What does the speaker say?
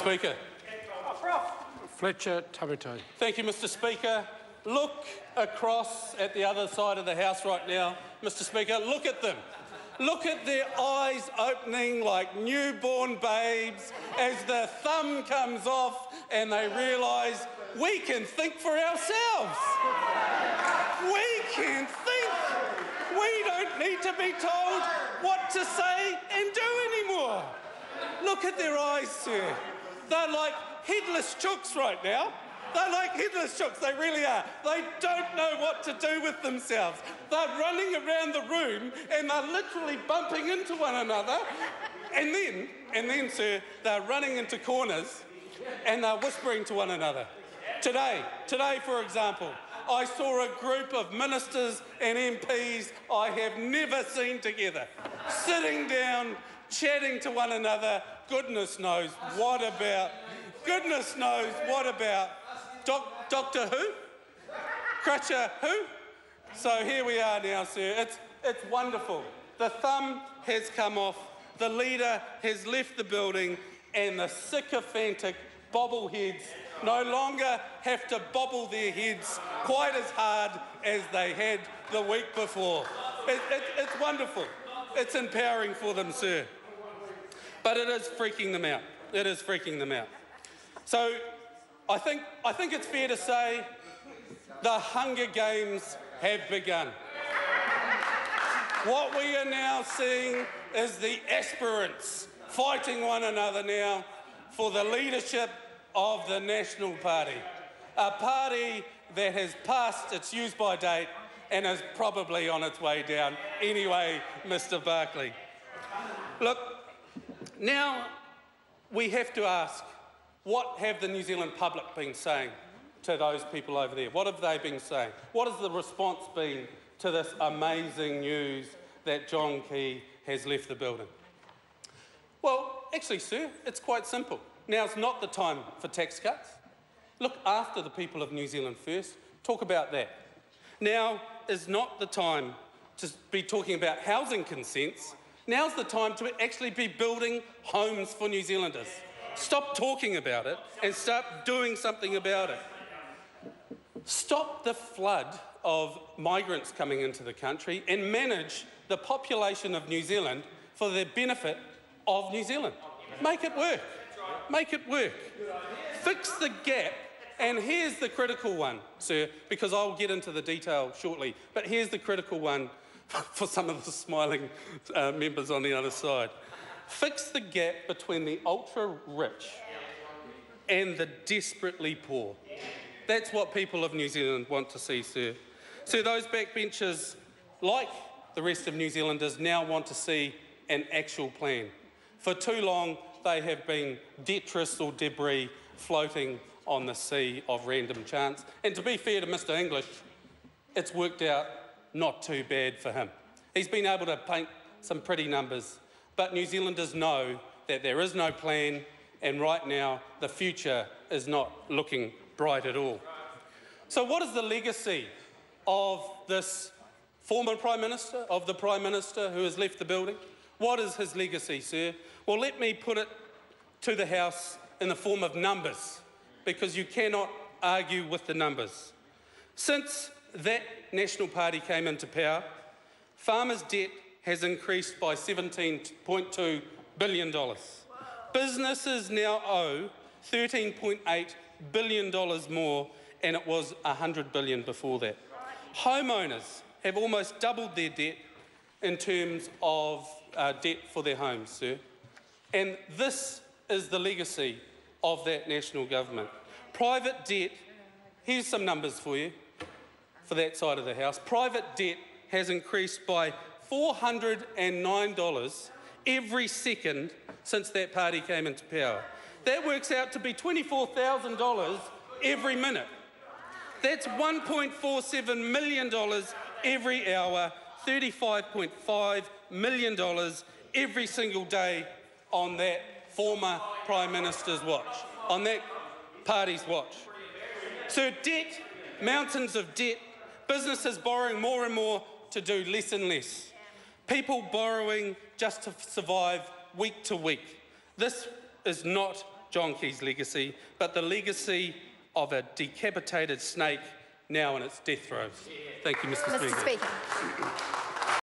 Speaker. Fletcher Tabuto. Thank you, Mr Speaker. Look across at the other side of the House right now, Mr Speaker. Look at them. Look at their eyes opening like newborn babes as the thumb comes off and they realise we can think for ourselves. We can think. We don't need to be told what to say and do anymore. Look at their eyes, sir. They're like headless chooks right now. They're like headless chooks, they really are. They don't know what to do with themselves. They're running around the room and they're literally bumping into one another. And then, sir, they're running into corners and they're whispering to one another. Today, for example, I saw a group of ministers and MPs I have never seen together, sitting down, chatting to one another. Goodness knows what about Doctor Who? Crutcher Who? So here we are now, sir. It's wonderful. The thumb has come off, the leader has left the building, and the sycophantic bobbleheads no longer have to bobble their heads quite as hard as they had the week before. It's wonderful. It's empowering for them, sir. But it is freaking them out. It is freaking them out. So I think it's fair to say the Hunger Games have begun. What we are now seeing is the aspirants fighting one another now for the leadership of the National Party, a party that has passed its use-by date and is probably on its way down anyway, Mr Barclay. Look, now we have to ask, what have the New Zealand public been saying to those people over there? What have they been saying? What has the response been to this amazing news that John Key has left the building? Well, actually, sir, it's quite simple. Now's not the time for tax cuts. Look after the people of New Zealand first. Talk about that. Now is not the time to be talking about housing consents. Now's the time to actually be building homes for New Zealanders. Stop talking about it and start doing something about it. Stop the flood of migrants coming into the country and manage the population of New Zealand for the benefit of New Zealand. Make it work. Make it work. Fix the gap. And here's the critical one, sir, because I'll get into the detail shortly, but here's the critical one for some of the smiling members on the other side. Fix the gap between the ultra-rich and the desperately poor. That's what people of New Zealand want to see, sir. So those backbenchers, like the rest of New Zealanders, now want to see an actual plan. For too long, they have been detritus or debris floating on the sea of random chance. And to be fair to Mr English, it's worked out not too bad for him. He's been able to paint some pretty numbers, but New Zealanders know that there is no plan, and right now the future is not looking bright at all. So what is the legacy of this former Prime Minister, of the Prime Minister who has left the building? What is his legacy, sir? Well, let me put it to the House in the form of numbers, because you cannot argue with the numbers. Since that National Party came into power, farmers' debt has increased by $17.2 billion. Businesses now owe $13.8 billion more, and it was $100 billion before that. Homeowners have almost doubled their debt in terms of debt for their homes, sir. And this is the legacy of that national government. Private debt, here's some numbers for you, for that side of the House. Private debt has increased by $409 every second since that party came into power. That works out to be $24,000 every minute. That's $1.47 million every hour, $35.5 million every single day on that former Prime Minister's watch, on that party's watch. So debt, mountains of debt, businesses borrowing more and more to do less and less, people borrowing just to survive week to week. This is not John Key's legacy, but the legacy of a decapitated snake now in its death throes. Thank you, Mr. Speaker. Speaker.